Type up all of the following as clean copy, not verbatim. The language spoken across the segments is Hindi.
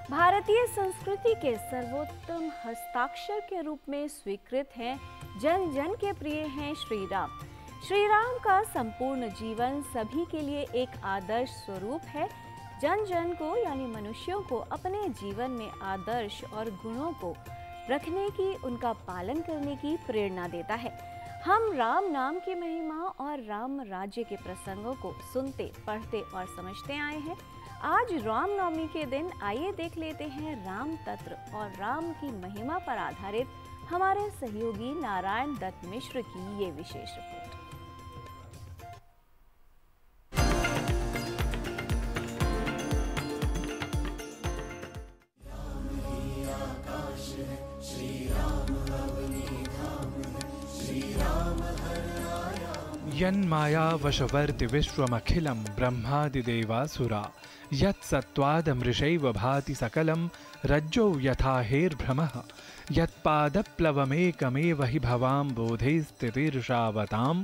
भारतीय संस्कृति के सर्वोत्तम हस्ताक्षर के रूप में स्वीकृत हैं, जन जन के प्रिय हैं श्री राम। श्री राम का संपूर्ण जीवन सभी के लिए एक आदर्श स्वरूप है। जन जन को यानी मनुष्यों को अपने जीवन में आदर्श और गुणों को रखने की, उनका पालन करने की प्रेरणा देता है। हम राम नाम की महिमा और राम राज्य के प्रसंगों को सुनते, पढ़ते और समझते आए हैं। आज रामनवमी के दिन आइए देख लेते हैं राम तत्व और राम की महिमा पर आधारित हमारे सहयोगी नारायण दत्त मिश्र की ये विशेष रिपोर्ट। यन्माया वशवर्ति विश्वमखिलं ब्रह्मादिदेवासुरा यत्सत्त्वादमृषैव भाति सकलं रज्जौ यथा हेर्भ्रमः यत्पादप्लवमेकमेव हि भवां बोधे स्थितिर्षावतां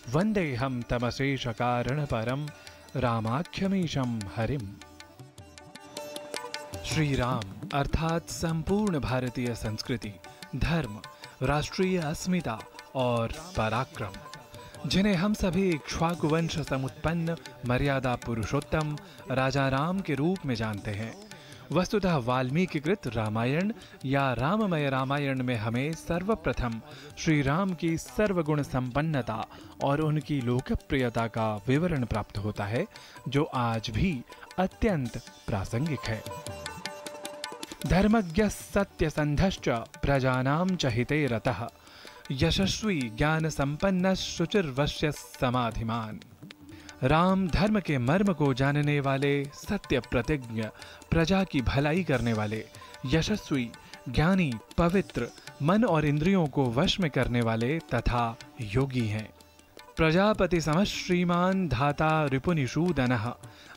वन्देऽहं तमशेषकारणपरं रामाख्यमीशं हरिम्। श्री राम अर्थात संपूर्ण भारतीय संस्कृति, धर्म, राष्ट्रीय अस्मिता और पराक्रम, जिन्हें हम सभी इक्ष्वाकु वंश समुत्पन्न मर्यादा पुरुषोत्तम राजा राम के रूप में जानते हैं। वस्तुतः वाल्मीकि कृत रामायण या राममय रामायण में हमें सर्वप्रथम श्री राम की सर्वगुण संपन्नता और उनकी लोकप्रियता का विवरण प्राप्त होता है, जो आज भी अत्यंत प्रासंगिक है। धर्मज्ञ सत्यसंधश्च प्रजानां च हिते रतः यशस्वी ज्ञान संपन्न शुचिर्वश्य समाधिमान। राम धर्म के मर्म को जानने वाले, सत्य प्रतिज्ञ, प्रजा की भलाई करने वाले, यशस्वी, ज्ञानी, पवित्र, मन और इंद्रियों को वश में करने वाले तथा योगी हैं। प्रजापति समः श्रीमान धाता रिपुनिषूदनः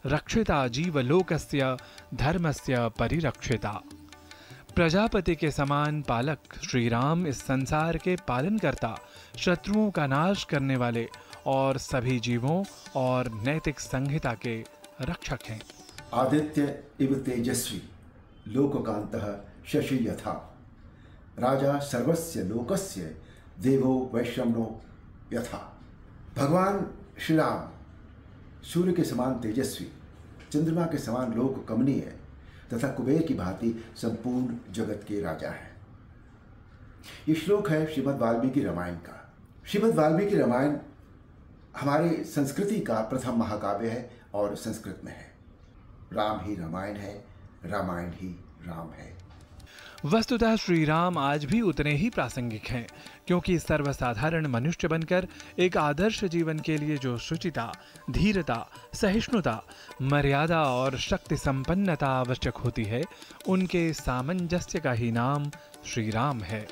रक्षिता जीवलोकस्य धर्मस्य परिरक्षिता। प्रजापति के समान पालक श्री राम इस संसार के पालनकर्ता, शत्रुओं का नाश करने वाले और सभी जीवों और नैतिक संहिता के रक्षक हैं। आदित्य इव तेजस्वी लोककांतः शशि यथा राजा सर्वस्य लोकस्य देवो वैश्रवणो यथा। भगवान श्री राम सूर्य के समान तेजस्वी, चंद्रमा के समान लोक कमनीय तथा कुबेर की भांति संपूर्ण जगत के राजा हैं। ये श्लोक है श्रीमद् वाल्मीकि रामायण का। श्रीमद् वाल्मीकि रामायण हमारी संस्कृति का प्रथम महाकाव्य है और संस्कृत में है। राम ही रामायण है, रामायण ही राम है। वस्तुतः श्री राम आज भी उतने ही प्रासंगिक हैं, क्योंकि सर्वसाधारण मनुष्य बनकर एक आदर्श जीवन के लिए जो शुचिता, धीरता, सहिष्णुता, मर्यादा और शक्ति संपन्नता आवश्यक होती है, उनके सामंजस्य का ही नाम श्री राम है।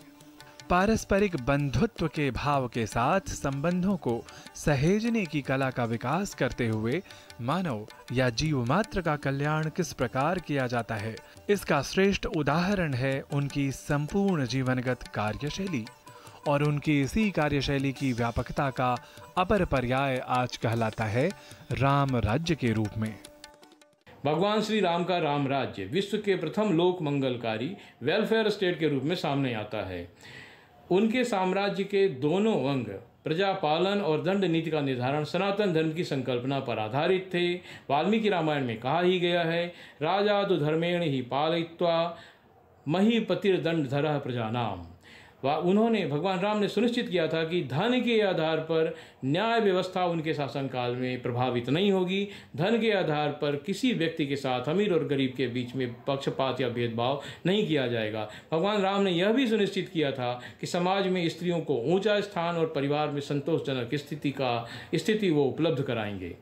पारस्परिक बंधुत्व के भाव के साथ संबंधों को सहेजने की कला का विकास करते हुए मानव या जीव मात्र का कल्याण किस प्रकार किया जाता है, इसका श्रेष्ठ उदाहरण है उनकी संपूर्ण जीवनगत कार्यशैली। और उनकी इसी कार्यशैली की व्यापकता का अपर पर्याय आज कहलाता है राम राज्य के रूप में। भगवान श्री राम का राम राज्य विश्व के प्रथम लोक मंगलकारी वेलफेयर स्टेट के रूप में सामने आता है। उनके साम्राज्य के दोनों अंग प्रजा पालन और दंड नीति का निर्धारण सनातन धर्म की संकल्पना पर आधारित थे। वाल्मीकि रामायण में कहा ही गया है, राजा तो धर्मेण ही पालयित्वा महीपतिर्दंडधरः प्रजानाम। उन्होंने, भगवान राम ने सुनिश्चित किया था कि धन के आधार पर न्याय व्यवस्था उनके शासनकाल में प्रभावित नहीं होगी। धन के आधार पर किसी व्यक्ति के साथ अमीर और गरीब के बीच में पक्षपात या भेदभाव नहीं किया जाएगा। भगवान राम ने यह भी सुनिश्चित किया था कि समाज में स्त्रियों को ऊंचा स्थान और परिवार में संतोषजनक स्थिति वो उपलब्ध कराएंगे।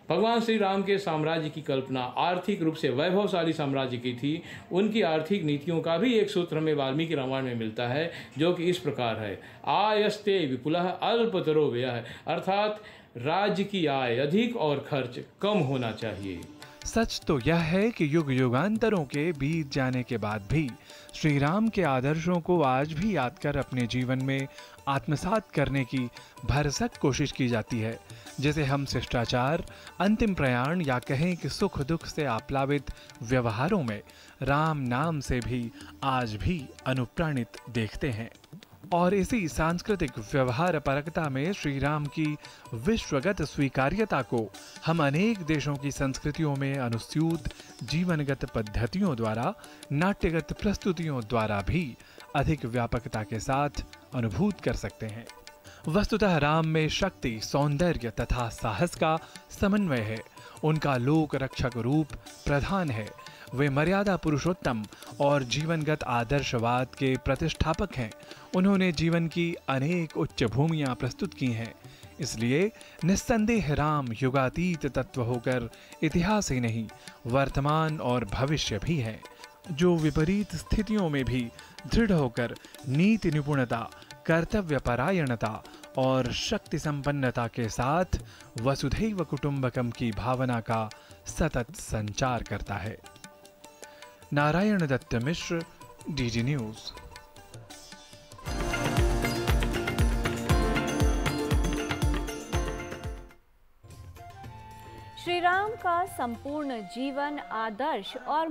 भगवान श्री राम के साम्राज्य की कल्पना आर्थिक रूप से वैभवशाली साम्राज्य की थी। उनकी आर्थिक नीतियों का भी एक सूत्र हमें वाल्मीकि रामायण में मिलता है, जो कि इस प्रकार है, आयस्ते विपुलः अल्पतरो व्ययः, अर्थात राज्य की आय अधिक और खर्च कम होना चाहिए। सच तो यह है कि युग युगांतरों के बीत जाने के बाद भी श्री राम के आदर्शों को आज भी याद कर अपने जीवन में आत्मसात करने की भरसक कोशिश की जाती है। जिसे हम शिष्टाचार, अंतिम प्रयाण या कहें कि सुख दुख से आप्लावित व्यवहारों में राम नाम से भी आज भी अनुप्राणित देखते हैं। और इसी सांस्कृतिक व्यवहार परकता में श्री राम की विश्वगत स्वीकार्यता को हम अनेक देशों की संस्कृतियों में अनुस्यूत जीवनगत पद्धतियों द्वारा, नाट्यगत प्रस्तुतियों द्वारा भी अधिक व्यापकता के साथ अनुभूत कर सकते हैं। वस्तुतः राम में शक्ति, सौंदर्य तथा साहस का समन्वय है। उनका लोक रक्षक रूप प्रधान है। वे मर्यादा पुरुषोत्तम और जीवनगत आदर्शवाद के प्रतिष्ठापक हैं। उन्होंने जीवन की अनेक उच्च भूमियां प्रस्तुत की हैं। इसलिए निस्संदेह राम युगातीत तत्व होकर इतिहास ही नहीं, वर्तमान और भविष्य भी है, जो विपरीत स्थितियों में भी दृढ़ होकर नीति निपुणता, कर्तव्य परायणता और शक्ति संपन्नता के साथ वसुधैव कुटुंबकम की भावना का सतत संचार करता है। नारायण दत्त मिश्र, डीडी न्यूज। श्री राम का संपूर्ण जीवन, आदर्श और